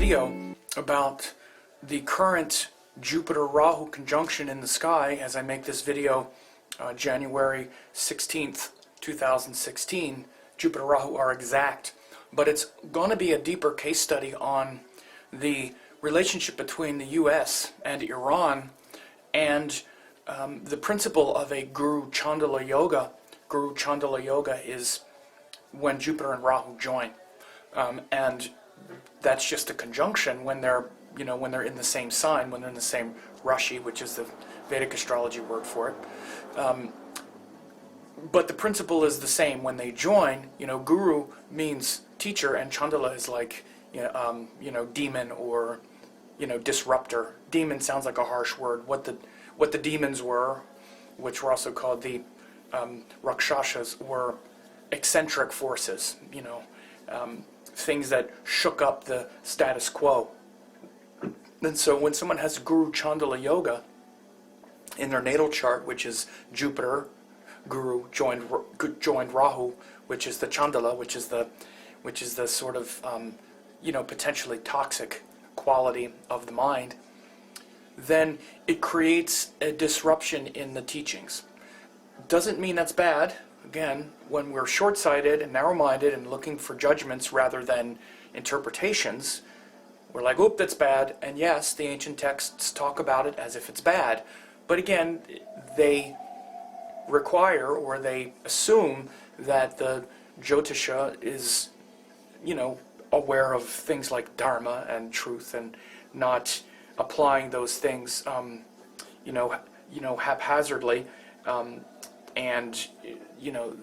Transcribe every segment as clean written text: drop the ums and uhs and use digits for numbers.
video about the current Jupiter-Rahu conjunction in the sky as I make this video January 16th, 2016. Jupiter-Rahu are exact, but it's going to be a deeper case study on the relationship between the US and Iran and the principle of a Guru Chandala Yoga. Guru Chandala Yoga is when Jupiter and Rahu join, and that's just a conjunction when they're when they're in the same sign, when they're in the same Rashi, which is the Vedic astrology word for it. But the principle is the same when they join. Guru means teacher, and Chandala is like demon or disruptor. Demon sounds like a harsh word. What the demons were, which were also called the Rakshasas, were eccentric forces. Things that shook up the status quo. And so when someone has Guru Chandala Yoga in their natal chart, which is Jupiter, Guru joined Rahu, which is the Chandala, which is the sort of potentially toxic quality of the mind, then it creates a disruption in the teachings. Doesn't mean that's bad. Again, when we're short-sighted and narrow-minded and looking for judgments rather than interpretations, we're like, oop, that's bad. And yes, the ancient texts talk about it as if it's bad. But again, they require or they assume that the Jyotisha is, aware of things like Dharma and truth and not applying those things, haphazardly. And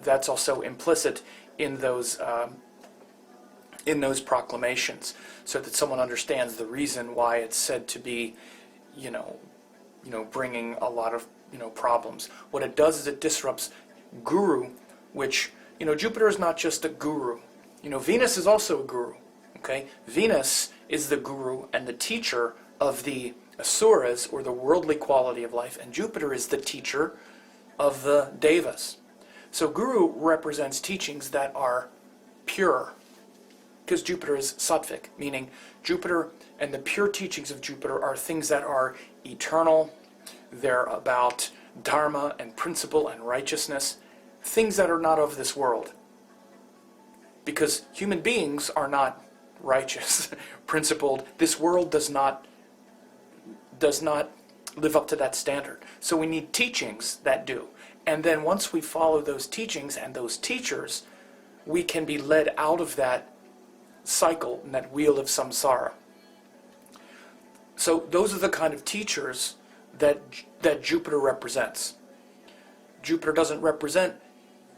that's also implicit in those proclamations, so that someone understands the reason why it's said to be, bringing a lot of problems. What it does is it disrupts Guru, which Jupiter is not just a guru. Venus is also a guru. Okay, Venus is the guru and the teacher of the asuras, or the worldly quality of life, and Jupiter is the teacher of the devas. So Guru represents teachings that are pure, because Jupiter is sattvic, meaning Jupiter and the pure teachings of Jupiter are things that are eternal. They're about dharma and principle and righteousness, things that are not of this world. Because human beings are not righteous, principled. This world does not live up to that standard. So we need teachings that do. And then once we follow those teachings and those teachers, we can be led out of that cycle and that wheel of samsara. So those are the kind of teachers that Jupiter represents. Jupiter doesn't represent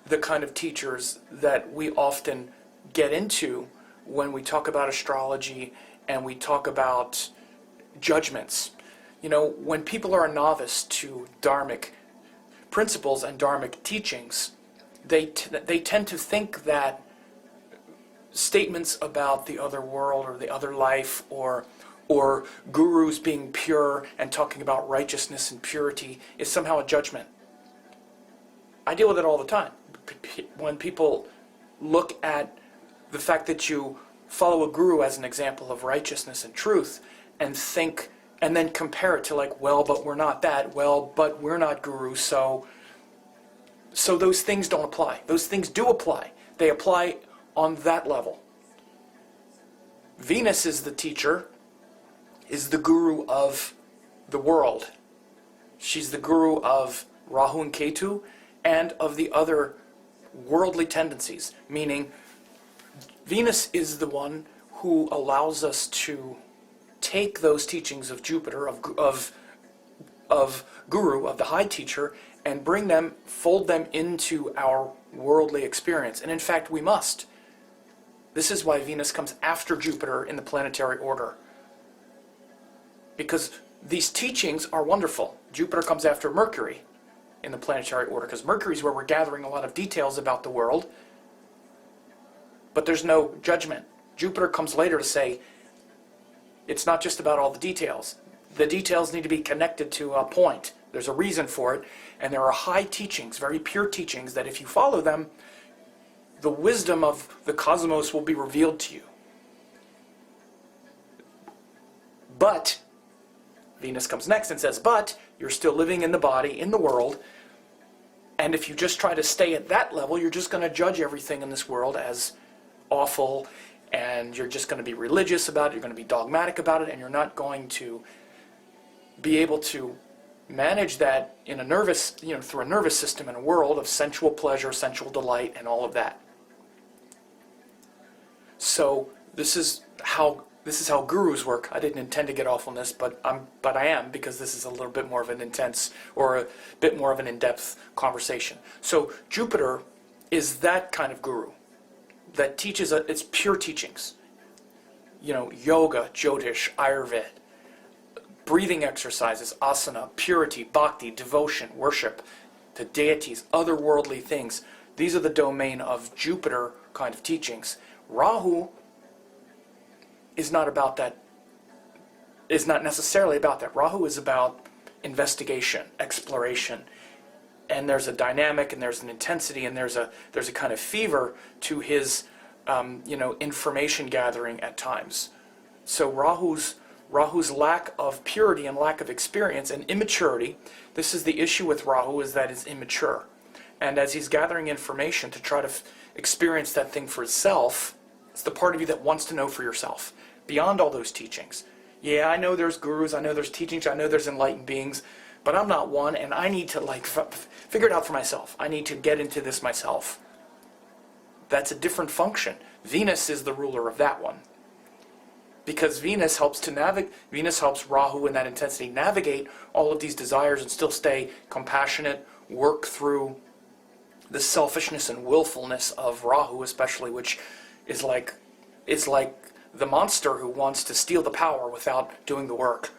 the kind of teachers that we often get into when we talk about astrology and we talk about judgments. When people are a novice to dharmic principles and dharmic teachings, they tend to think that statements about the other world or the other life or gurus being pure and talking about righteousness and purity is somehow a judgment. I deal with it all the time. When people look at the fact that you follow a guru as an example of righteousness and truth and think, and then compare it to like, well, but we're not that, well, but we're not gurus, so those things don't apply. Those things do apply. They apply on that level. Venus is the teacher, is the guru of the world. She's the guru of Rahu and Ketu and of the other worldly tendencies, meaning Venus is the one who allows us to take those teachings of Jupiter, of Guru, of the high teacher, and fold them into our worldly experience. And in fact, we must. This is why Venus comes after Jupiter in the planetary order. Because these teachings are wonderful. Jupiter comes after Mercury in the planetary order, because Mercury is where we're gathering a lot of details about the world, but there's no judgment. Jupiter comes later to say, it's not just about all the details. The details need to be connected to a point. There's a reason for it, and there are high teachings, very pure teachings, that if you follow them, the wisdom of the cosmos will be revealed to you. But Venus comes next and says, but you're still living in the body, in the world, and if you just try to stay at that level, you're just going to judge everything in this world as awful, and you're just going to be religious about it, you're going to be dogmatic about it, and you're not going to be able to manage that in a nervous, through a nervous system in a world of sensual pleasure, sensual delight, and all of that. So this is how gurus work. I didn't intend to get off on this, but I am, because this is a little bit more of an intense, or a bit more of an in-depth conversation. So Jupiter is that kind of guru that teaches, it's pure teachings. Yoga, Jyotish, Ayurveda, breathing exercises, asana, purity, bhakti, devotion, worship to deities, otherworldly things. These are the domain of Jupiter kind of teachings. Rahu is not about that, is not necessarily about that. Rahu is about investigation, exploration, and there's a dynamic, and there's an intensity, and there's a kind of fever to his information gathering at times. So Rahu's lack of purity and lack of experience and immaturity, this is the issue with Rahu, is that it's immature. And as he's gathering information to try to experience that thing for itself, it's the part of you that wants to know for yourself, beyond all those teachings. Yeah, I know there's gurus, I know there's teachings, I know there's enlightened beings, but I'm not one, and I need to figure it out for myself. I need to get into this myself. That's a different function. Venus is the ruler of that one. Because Venus helps Rahu in that intensity navigate all of these desires and still stay compassionate, work through the selfishness and willfulness of Rahu especially, which is like the monster who wants to steal the power without doing the work.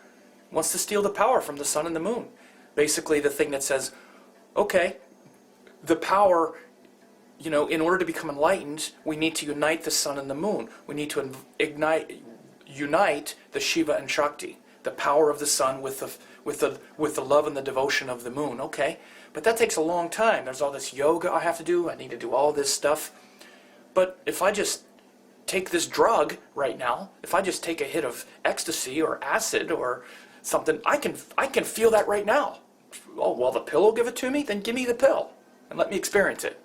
Wants to steal the power from the sun and the moon. Basically the thing that says, okay, the power, in order to become enlightened, we need to unite the sun and the moon. We need to unite the Shiva and Shakti, the power of the sun with the love and the devotion of the moon. Okay, but that takes a long time. There's all this yoga I have to do. I need to do all this stuff. But if I just take this drug right now, if I just take a hit of ecstasy or acid or something, I can feel that right now. Oh, well, the pill will give it to me? Then give me the pill and let me experience it.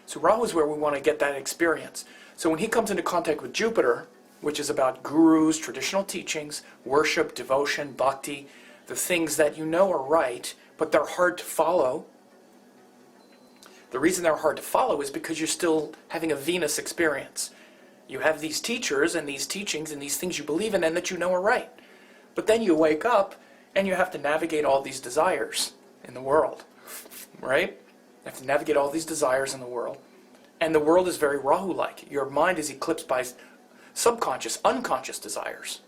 So Rahu is where we want to get that experience. So when he comes into contact with Jupiter, which is about gurus, traditional teachings, worship, devotion, bhakti, the things that are right, but they're hard to follow. The reason they're hard to follow is because you're still having a Venus experience. You have these teachers and these teachings and these things you believe in and that are right. But then you wake up and you have to navigate all these desires in the world, right? You have to navigate all these desires in the world. And the world is very Rahu-like. Your mind is eclipsed by subconscious, unconscious desires.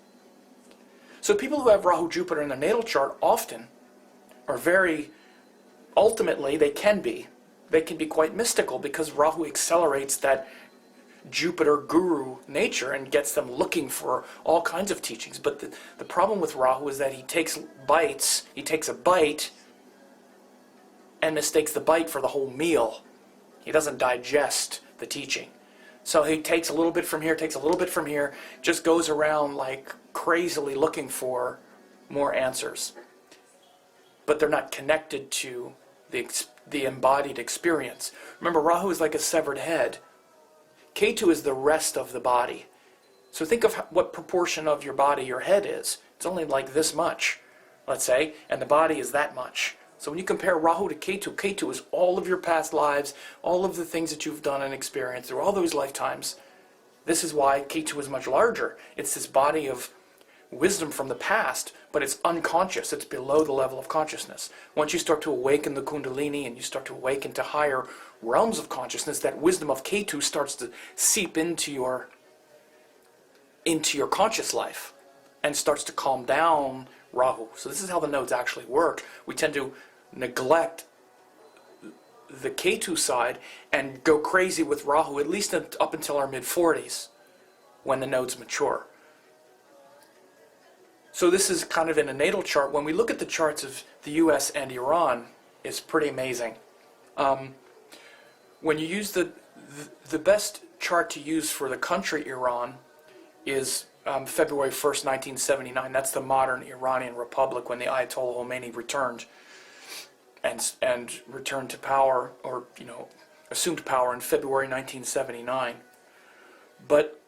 So people who have Rahu Jupiter in their natal chart often are ultimately they can be quite mystical, because Rahu accelerates that Jupiter guru nature and gets them looking for all kinds of teachings. But the problem with Rahu is that he takes a bite and mistakes the bite for the whole meal. He doesn't digest the teaching. So he takes a little bit from here, takes a little bit from here, just goes around like crazily looking for more answers. But they're not connected to the embodied experience. Remember, Rahu is like a severed head. Ketu is the rest of the body. So think of what proportion of your body your head is. It's only like this much, let's say, and the body is that much. So when you compare Rahu to Ketu, Ketu is all of your past lives, all of the things that you've done and experienced through all those lifetimes. This is why Ketu is much larger. It's this body of wisdom from the past, but it's unconscious. It's below the level of consciousness. Once you start to awaken the Kundalini and you start to awaken to higher realms of consciousness, that wisdom of Ketu starts to seep into your conscious life and starts to calm down Rahu. So this is how the nodes actually work. We tend to neglect the Ketu side and go crazy with Rahu, at least up until our mid-40s, when the nodes mature. So this is kind of in a natal chart. When we look at the charts of the US and Iran, it's pretty amazing. When you use the best chart to use for the country Iran is February 1st, 1979. That's the modern Iranian Republic when the Ayatollah Khomeni returned and returned to power, or assumed power in February 1979. But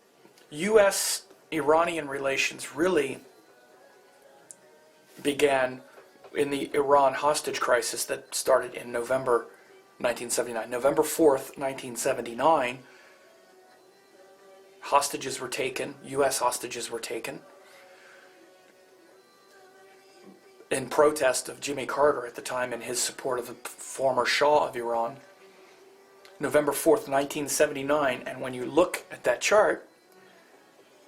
U.S.-Iranian relations really began in the Iran hostage crisis that started in November 1979. November 4th, 1979, hostages were taken, U.S. hostages were taken, in protest of Jimmy Carter at the time and his support of the former Shah of Iran. November 4th, 1979, and when you look at that chart,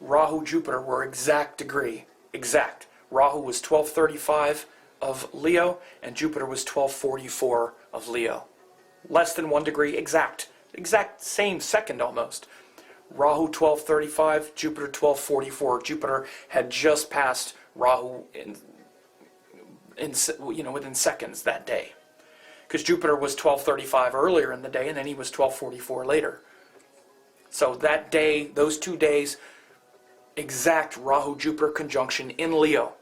Rahu, Jupiter were exact degree, exact. Rahu was 1235 of Leo, and Jupiter was 1244 of Leo. Less than 1 degree, exact same second almost. Rahu 1235, Jupiter 1244. Jupiter had just passed Rahu within seconds that day, because Jupiter was 1235 earlier in the day, and then he was 1244 later. So that day, those 2 days, exact Rahu-Jupiter conjunction in Leo.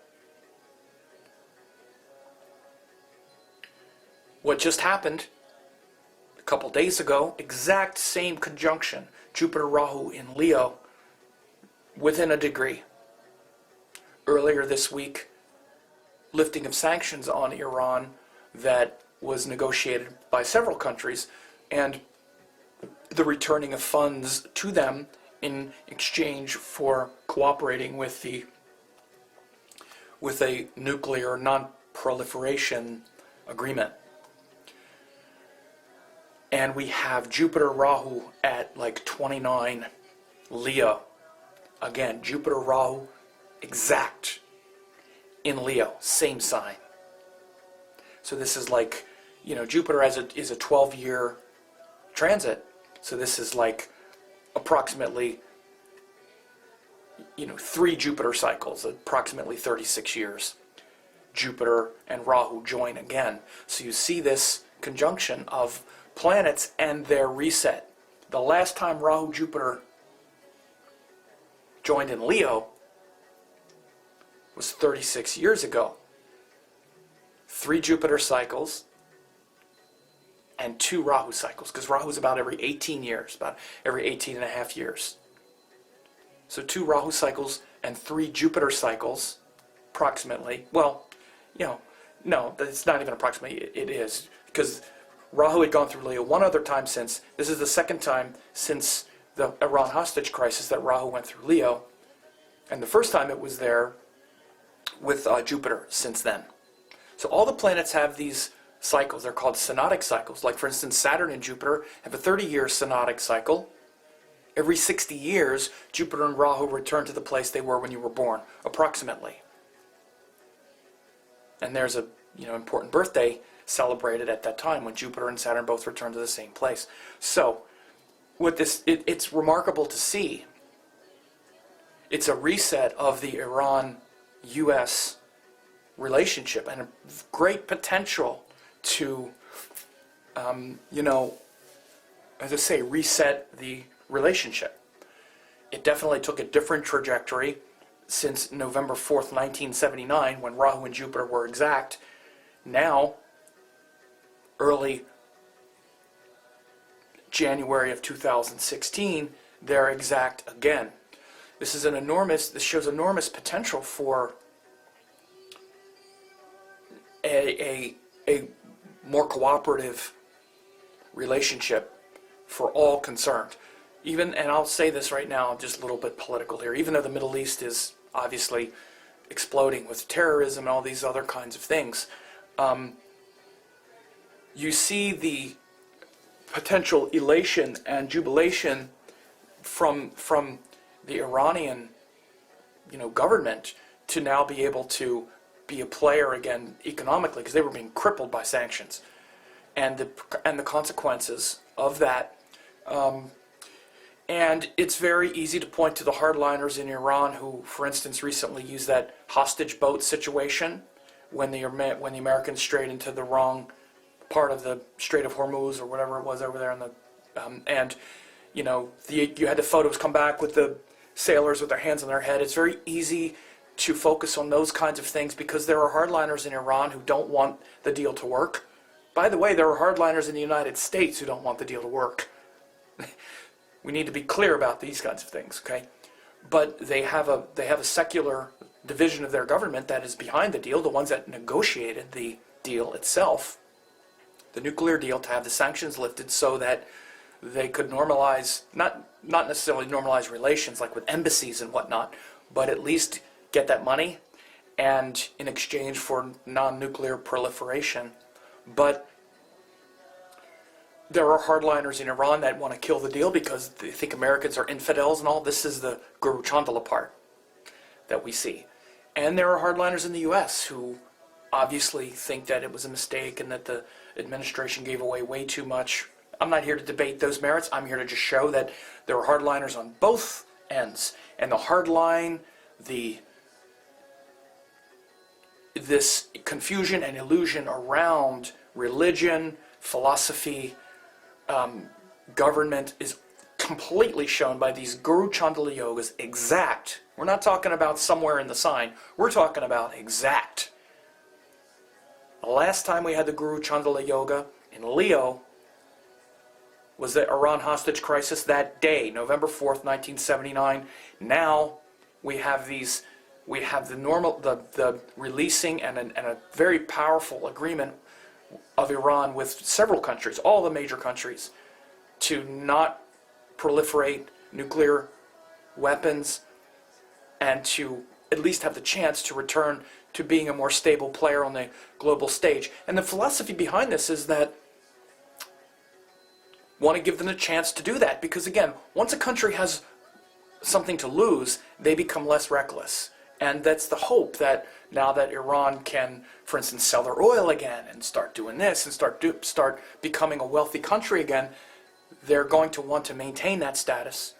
What just happened a couple days ago, exact same conjunction, Jupiter-Rahu in Leo, within a degree. Earlier this week, lifting of sanctions on Iran that was negotiated by several countries, and the returning of funds to them in exchange for cooperating with a nuclear non-proliferation agreement. And we have Jupiter Rahu at like 29 Leo. Again, Jupiter Rahu exact in Leo, same sign. So this is like, Jupiter is a 12-year transit. So this is like approximately, 3 Jupiter cycles, approximately 36 years. Jupiter and Rahu join again. So you see this conjunction of planets and their reset. The last time Rahu-Jupiter joined in Leo was 36 years ago. 3 Jupiter cycles and 2 Rahu cycles, because Rahu is about every 18 years, about every 18 and a half years. So 2 Rahu cycles and 3 Jupiter cycles, approximately. Well, no, it's not even approximately, it is, because Rahu had gone through Leo one other time since. This is the second time since the Iran hostage crisis that Rahu went through Leo. And the first time it was there with Jupiter since then. So all the planets have these cycles. They're called synodic cycles. Like, for instance, Saturn and Jupiter have a 30-year synodic cycle. Every 60 years, Jupiter and Rahu return to the place they were when you were born, approximately. And there's a important birthday celebrated at that time when Jupiter and Saturn both return to the same place. So, it's remarkable to see. It's a reset of the Iran-U.S. relationship and a great potential to, as I say, reset the relationship. It definitely took a different trajectory since November 4th, 1979, when Rahu and Jupiter were exact. Now, early January of 2016, they're exact again. This shows enormous potential for a more cooperative relationship for all concerned. And I'll say this right now, I'm just a little bit political here, even though the Middle East is obviously exploding with terrorism and all these other kinds of things, you see the potential elation and jubilation from the Iranian, government to now be able to be a player again economically, because they were being crippled by sanctions, and the consequences of that. And it's very easy to point to the hardliners in Iran who, for instance, recently used that hostage boat situation when the Americans strayed into the wrong part of the Strait of Hormuz or whatever it was over there in the you had the photos come back with the sailors with their hands on their head. It's very easy to focus on those kinds of things because there are hardliners in Iran who don't want the deal to work. By the way, there are hardliners in the United States who don't want the deal to work. We need to be clear about these kinds of things, okay? But they have a secular division of their government that is behind the deal, the ones that negotiated the deal itself, the nuclear deal, to have the sanctions lifted so that they could normalize, not necessarily normalize relations like with embassies and whatnot, but at least get that money and in exchange for non-nuclear proliferation. But there are hardliners in Iran that want to kill the deal because they think Americans are infidels and all. This is the Guru Chandala part that we see. And there are hardliners in the U.S. who obviously think that it was a mistake and that the administration gave away way too much. I'm not here to debate those merits. I'm here to just show that there are hardliners on both ends. And the hardline, this confusion and illusion around religion, philosophy, government is completely shown by these Guru Chandala Yogas, exact. We're not talking about somewhere in the sign. We're talking about exact. The last time we had the Guru Chandala Yoga in Leo was the Iran hostage crisis that day, November 4th, 1979. Now we have these, we have the releasing and a very powerful agreement of Iran with several countries, all the major countries, to not proliferate nuclear weapons and to at least have the chance to return to being a more stable player on the global stage. And the philosophy behind this is that want to give them a chance to do that, because again, once a country has something to lose, they become less reckless. And that's the hope, that now that Iran can, for instance, sell their oil again and start doing this and start becoming a wealthy country again, they're going to want to maintain that status.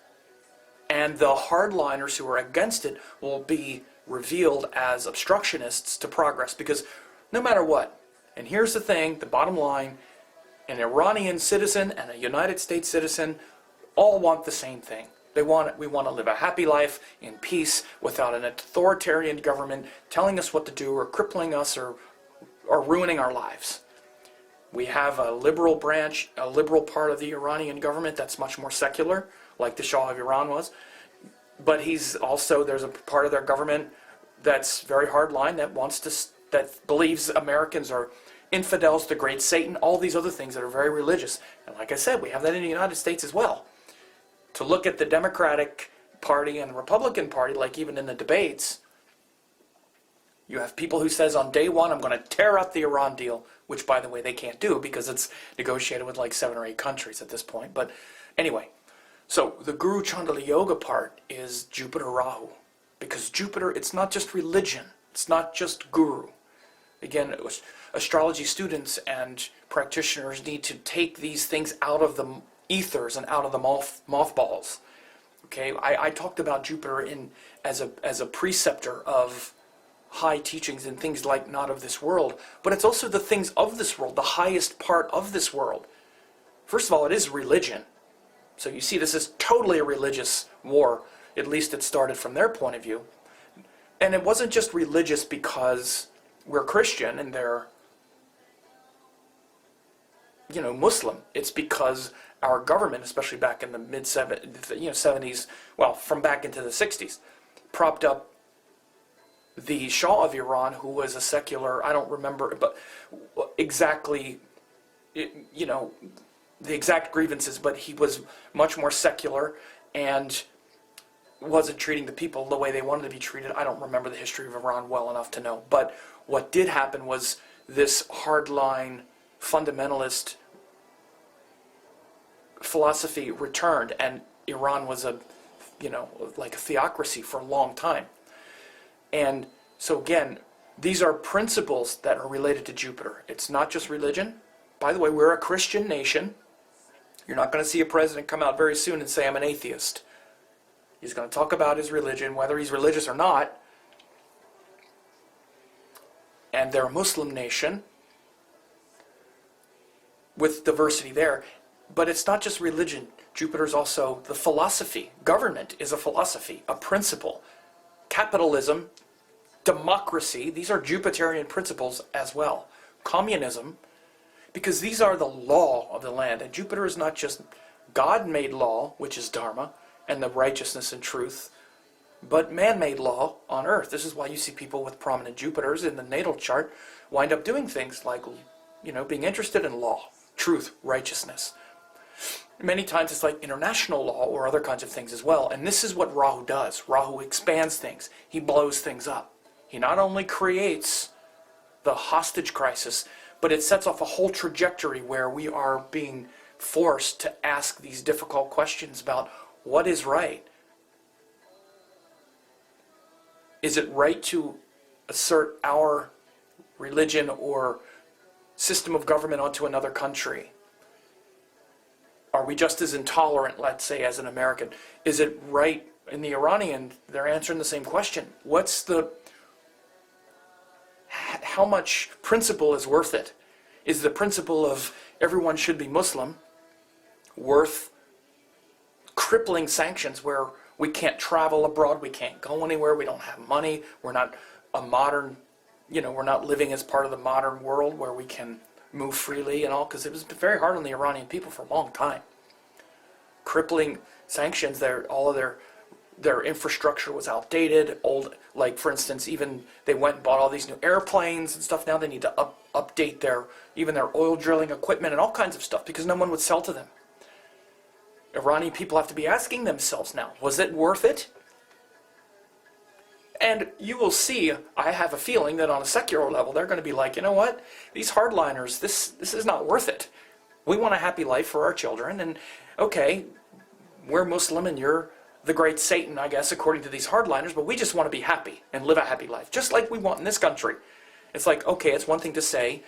And the hardliners who are against it will be revealed as obstructionists to progress, because no matter what, and here's the thing, the bottom line, an Iranian citizen and a United States citizen all want the same thing. We want to live a happy life in peace without an authoritarian government telling us what to do or crippling us or ruining our lives. We have a liberal branch, a liberal part of the Iranian government that's much more secular, like the Shah of Iran was. But there's a part of their government that's very hardline, that believes Americans are infidels, the great Satan, all these other things that are very religious. And like I said, we have that in the United States as well. To look at the Democratic Party and the Republican Party, like even in the debates, you have people who says on day one, I'm going to tear up the Iran deal, which by the way they can't do because it's negotiated with like 7 or 8 countries at this point. But anyway, so the Guru Chandala Yoga part is Jupiter Rahu, because Jupiter, it's not just religion, it's not just guru. Again, astrology students and practitioners need to take these things out of the ethers and out of the mothballs. Okay, I talked about Jupiter as a preceptor of high teachings and things like not of this world, but it's also the things of this world, the highest part of this world. First of all, it is religion. So you see, this is totally a religious war. At least it started from their point of view. And it wasn't just religious because we're Christian and they're, Muslim. It's because our government, especially back in the mid-70s, well, from back into the 60s, propped up the Shah of Iran, who was a secular, I don't remember, but exactly, the exact grievances, but he was much more secular and wasn't treating the people the way they wanted to be treated. I don't remember the history of Iran well enough to know. But what did happen was this hardline, fundamentalist philosophy returned, and Iran was like a theocracy for a long time. And so again, these are principles that are related to Jupiter. It's not just religion. By the way, we're a Christian nation. You're not going to see a president come out very soon and say, I'm an atheist. He's going to talk about his religion, whether he's religious or not. And they're a Muslim nation with diversity there. But it's not just religion. Jupiter's also the philosophy. Government is a philosophy, a principle. Capitalism, democracy, these are Jupiterian principles as well. Communism, because these are the law of the land. And Jupiter is not just God-made law, which is Dharma, and the righteousness and truth, but man-made law on Earth. This is why you see people with prominent Jupiters in the natal chart wind up doing things like, being interested in law, truth, righteousness. Many times it's like international law or other kinds of things as well. And this is what Rahu does. Rahu expands things. He blows things up. He not only creates the hostage crisis, but it sets off a whole trajectory where we are being forced to ask these difficult questions about what is right. Is it right to assert our religion or system of government onto another country? Are we just as intolerant, let's say, as an American? Is it right? In the Iranian, they're answering the same question. How much principle is worth it? Is the principle of everyone should be Muslim worth crippling sanctions where we can't travel abroad, we can't go anywhere, we don't have money, we're not a modern, we're not living as part of the modern world where we can move freely and all, because it was very hard on the Iranian people for a long time. Crippling sanctions, all of their infrastructure was outdated, old, like for instance, even they went and bought all these new airplanes and stuff. Now they need to update their oil drilling equipment and all kinds of stuff because no one would sell to them. Iranian people have to be asking themselves now, was it worth it? And you will see, I have a feeling that on a secular level, they're going to be like, you know what? These hardliners, this is not worth it. We want a happy life for our children, and okay, we're Muslim and you're the great Satan, I guess, according to these hardliners, but we just want to be happy and live a happy life, just like we want in this country. It's like, okay, it's one thing to say,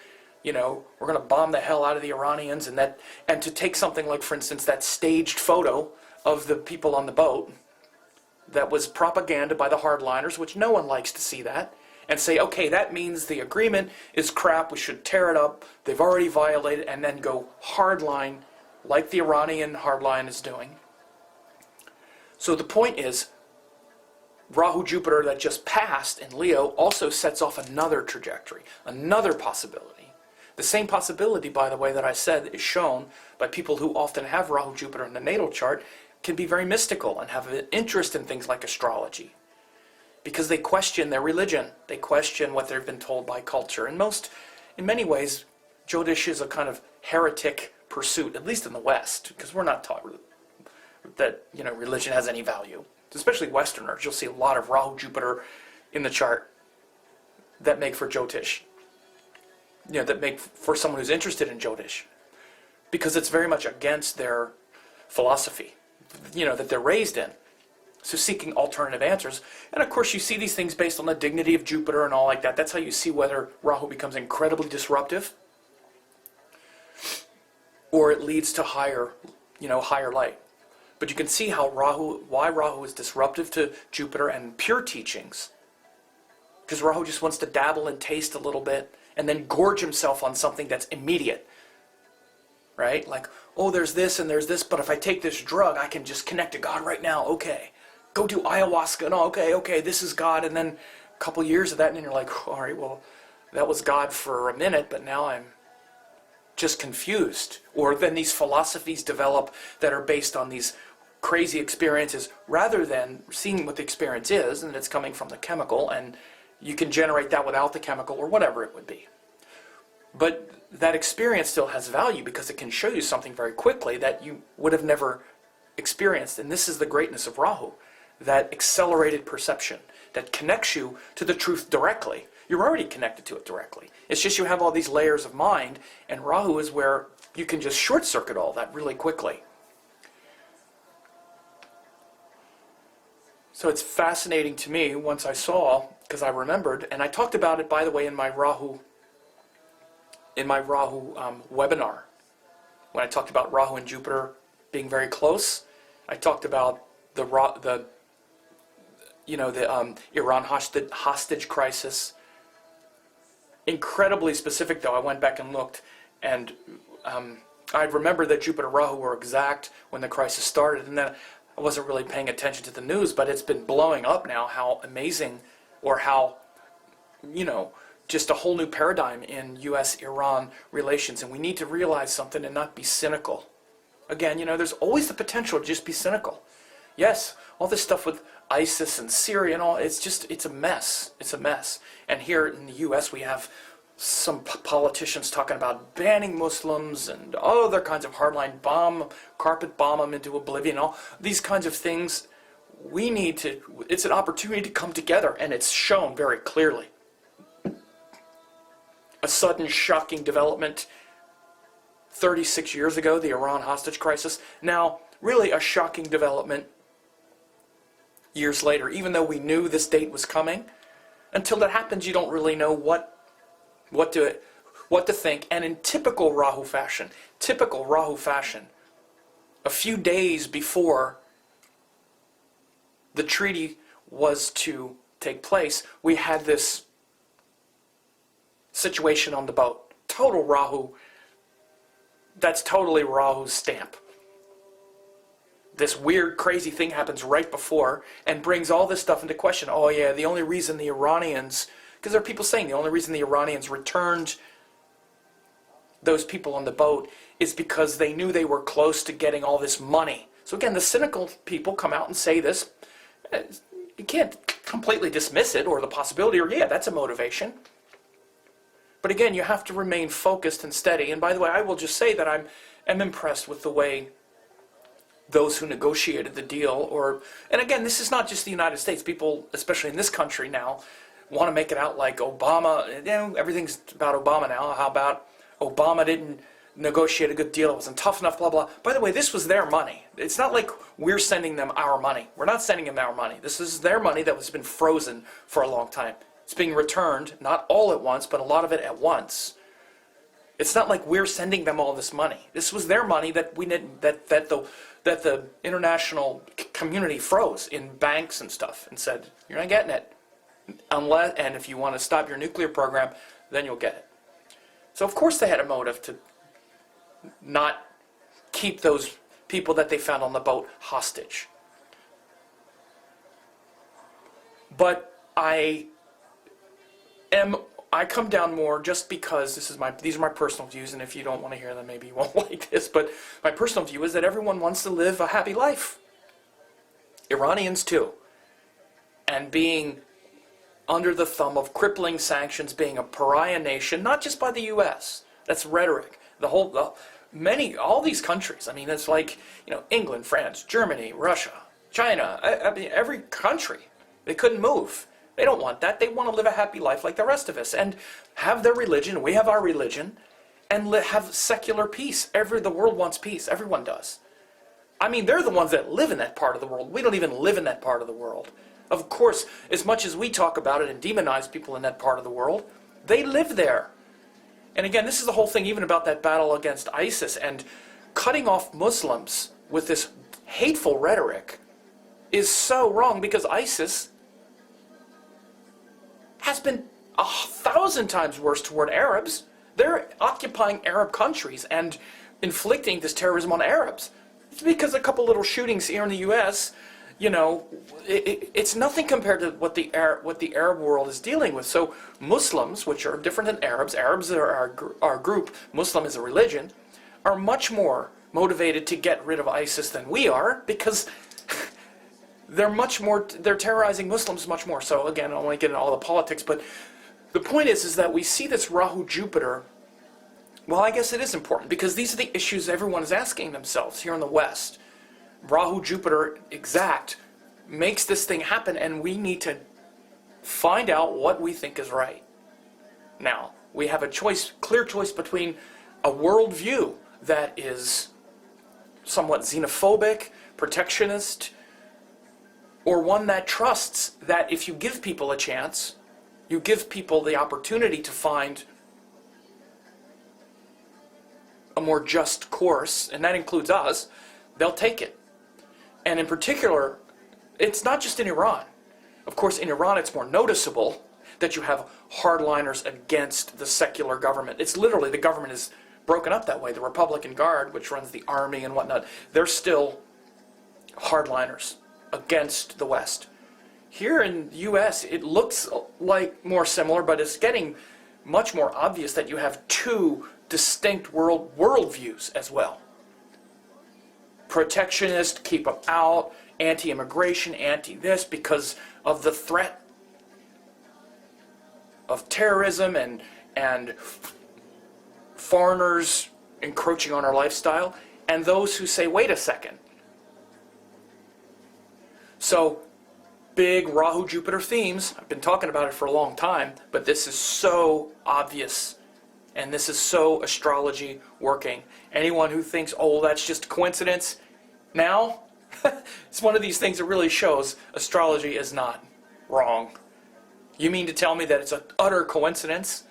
we're going to bomb the hell out of the Iranians, and to take something like, for instance, that staged photo of the people on the boat that was propaganda by the hardliners, which no one likes to see that, and say, okay, that means the agreement is crap, we should tear it up, they've already violated, and then go hardline like the Iranian hardline is doing. So the point is, Rahu Jupiter that just passed in Leo also sets off another trajectory, another possibility. The same possibility, by the way, that I said is shown by people who often have Rahu Jupiter in the natal chart, can be very mystical and have an interest in things like astrology. Because they question their religion. They question what they've been told by culture. And in many ways, Jyotish is a kind of heretic pursuit, at least in the West, because we're not taught that religion has any value. Especially Westerners, you'll see a lot of Rahu Jupiter in the chart that make for Jyotish. That make for someone who's interested in Jyotish. Because it's very much against their philosophy, that they're raised in. So seeking alternative answers. And of course you see these things based on the dignity of Jupiter and all like that. That's how you see whether Rahu becomes incredibly disruptive or it leads to higher light. But you can see why Rahu is disruptive to Jupiter and pure teachings. Because Rahu just wants to dabble and taste a little bit and then gorge himself on something that's immediate. Right? Like, oh, there's this and there's this, but if I take this drug, I can just connect to God right now. Okay. Go do ayahuasca. And okay, this is God. And then a couple years of that, and then you're like, all right, well, that was God for a minute, but now I'm just confused. Or then these philosophies develop that are based on these crazy experiences rather than seeing what the experience is, and it's coming from the chemical, and you can generate that without the chemical or whatever it would be. But that experience still has value because it can show you something very quickly that you would have never experienced. And this is the greatness of Rahu, that accelerated perception that connects you to the truth directly. You're already connected to it directly. It's just you have all these layers of mind, and Rahu is where you can just short circuit all that really quickly. So it's fascinating to me once I saw, because I remembered, and I talked about it, by the way, in my Rahu webinar. When I talked about Rahu and Jupiter being very close, I talked about the Iran hostage crisis. Incredibly specific, though. I went back and looked, and I remember that Jupiter Rahu were exact when the crisis started, and then I wasn't really paying attention to the news, but it's been blowing up now how amazing, or how, just a whole new paradigm in U.S.-Iran relations, and we need to realize something and not be cynical. Again, there's always the potential to just be cynical. Yes, all this stuff with ISIS and Syria and all, it's a mess. It's a mess. And here in the U.S. we have some politicians talking about banning Muslims and other kinds of hardline carpet bomb them into oblivion, all these kinds of things. It's an opportunity to come together, and it's shown very clearly. A sudden shocking development 36 years ago, the Iran hostage crisis. Now, really a shocking development years later, even though we knew this date was coming. Until that happens, you don't really know what to think. And in typical Rahu fashion, a few days before the treaty was to take place, we had this situation on the boat. Total Rahu. That's totally Rahu's stamp. This weird, crazy thing happens right before and brings all this stuff into question. Oh yeah, the only reason the Iranians, because there are people saying the only reason the Iranians returned those people on the boat is because they knew they were close to getting all this money. So again, the cynical people come out and say this. You can't completely dismiss it, or the possibility, or yeah, that's a motivation. But again, you have to remain focused and steady. And by the way, I will just say that I'm impressed with the way those who negotiated the deal, and again, this is not just the United States. People, especially in this country now, want to make it out like Obama, everything's about Obama now. How about Obama didn't negotiate a good deal, it wasn't tough enough, blah, blah. By the way, this was their money. It's not like we're sending them our money. We're not sending them our money. This is their money that has been frozen for a long time. It's being returned, not all at once, but a lot of it at once. It's not like we're sending them all this money. This was their money that that the international community froze in banks and stuff and said, you're not getting it. And if you want to stop your nuclear program, then you'll get it. So of course they had a motive to not keep those people that they found on the boat hostage. But I come down more just because these are my personal views, and if you don't want to hear them, maybe you won't like this, but my personal view is that everyone wants to live a happy life. Iranians too. And being under the thumb of crippling sanctions, being a pariah nation, not just by the U.S. That's rhetoric. All these countries, it's like, England, France, Germany, Russia, China, every country, they couldn't move. They don't want that. They want to live a happy life like the rest of us and have their religion. We have our religion, and have secular peace. The world wants peace. Everyone does. They're the ones that live in that part of the world. We don't even live in that part of the world. Of course, as much as we talk about it and demonize people in that part of the world, they live there. And again, this is the whole thing even about that battle against ISIS and cutting off Muslims with this hateful rhetoric is so wrong, because ISIS has been 1,000 times worse toward Arabs. They're occupying Arab countries and inflicting this terrorism on Arabs. It's because a couple little shootings here in the U.S., it's nothing compared to what the Arab world is dealing with. So Muslims, which are different than Arabs are our group, Muslim is a religion, are much more motivated to get rid of ISIS than we are, because they're terrorizing Muslims much more. So again, I don't want to get into all the politics, but the point is that we see this Rahu Jupiter. Well, I guess it is important, because these are the issues everyone is asking themselves here in the West. Rahu Jupiter exact makes this thing happen, and we need to find out what we think is right. Now, we have a clear choice between a worldview that is somewhat xenophobic, protectionist, or one that trusts that if you give people a chance, you give people the opportunity to find a more just course, and that includes us, they'll take it. And in particular, it's not just in Iran. Of course, in Iran it's more noticeable that you have hardliners against the secular government. It's literally the government is broken up that way. The Republican Guard, which runs the army and whatnot, they're still hardliners against the West. Here in the U.S., it looks like more similar, but it's getting much more obvious that you have two distinct worldviews as well. Protectionist, keep them out, anti-immigration, anti-this, because of the threat of terrorism and foreigners encroaching on our lifestyle, and those who say, wait a second. So, big Rahu-Jupiter themes. I've been talking about it for a long time, but this is so obvious, and this is so astrology working. Anyone who thinks, oh, that's just a coincidence, now, it's one of these things that really shows astrology is not wrong. You mean to tell me that it's an utter coincidence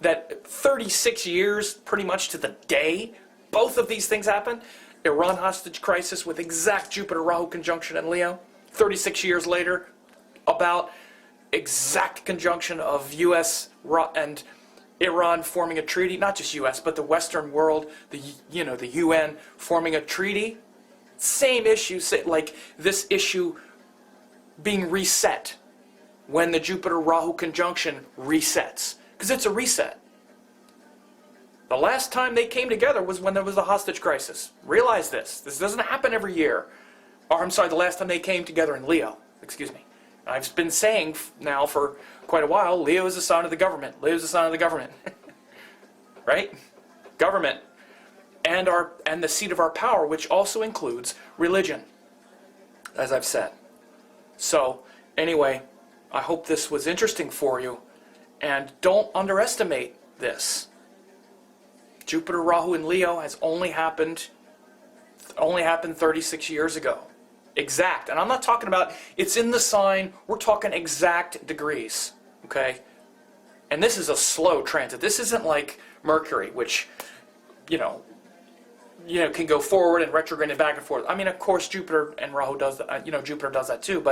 that 36 years, pretty much to the day, both of these things happened? Iran hostage crisis with exact Jupiter-Rahu conjunction in Leo. 36 years later, about exact conjunction of U.S. and Iran forming a treaty, not just U.S., but the Western world, the UN forming a treaty. Same issue, like this issue being reset when the Jupiter-Rahu conjunction resets, because it's a reset. The last time they came together was when there was a hostage crisis. Realize this. This doesn't happen every year. Or, I'm sorry, the last time they came together in Leo. Excuse me. I've been saying now for quite a while, Leo is the sign of the government. Leo is the sign of the government. Right? Government. And the seat of our power, which also includes religion, as I've said. So, anyway, I hope this was interesting for you. And don't underestimate this. Jupiter Rahu in Leo has only happened 36 years ago. Exact. And I'm not talking about it's in the sign, we're talking exact degrees. Okay? And this is a slow transit. This isn't like Mercury, which, can go forward and retrograde and back and forth. I mean, of course, Jupiter and Rahu does that. Jupiter does that too.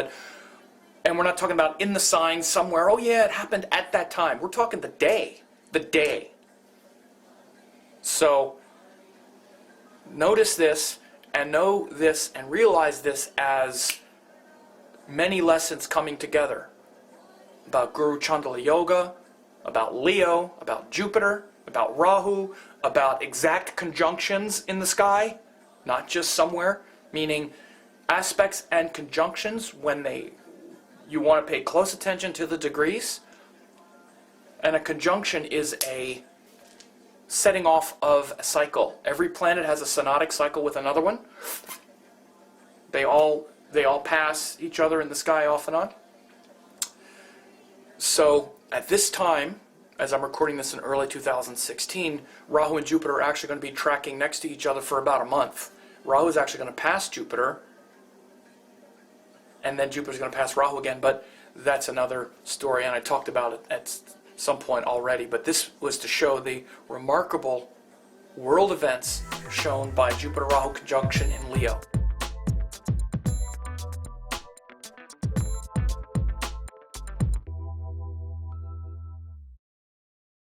And we're not talking about in the sign somewhere. Oh yeah, it happened at that time. We're talking the day. The day. So, notice this and know this and realize this as many lessons coming together about Guru Chandala Yoga, about Leo, about Jupiter, about Rahu, about exact conjunctions in the sky, not just somewhere, meaning aspects and conjunctions when you want to pay close attention to the degrees. And a conjunction is a setting off of a cycle. Every planet has a synodic cycle with another one. They all pass each other in the sky off and on. So at this time, as I'm recording this in early 2016, Rahu and Jupiter are actually going to be tracking next to each other for about a month. Rahu is actually going to pass Jupiter, and then Jupiter's going to pass Rahu again, but that's another story, and I talked about it at some point already. But this was to show the remarkable world events shown by Jupiter-Rahu conjunction in Leo.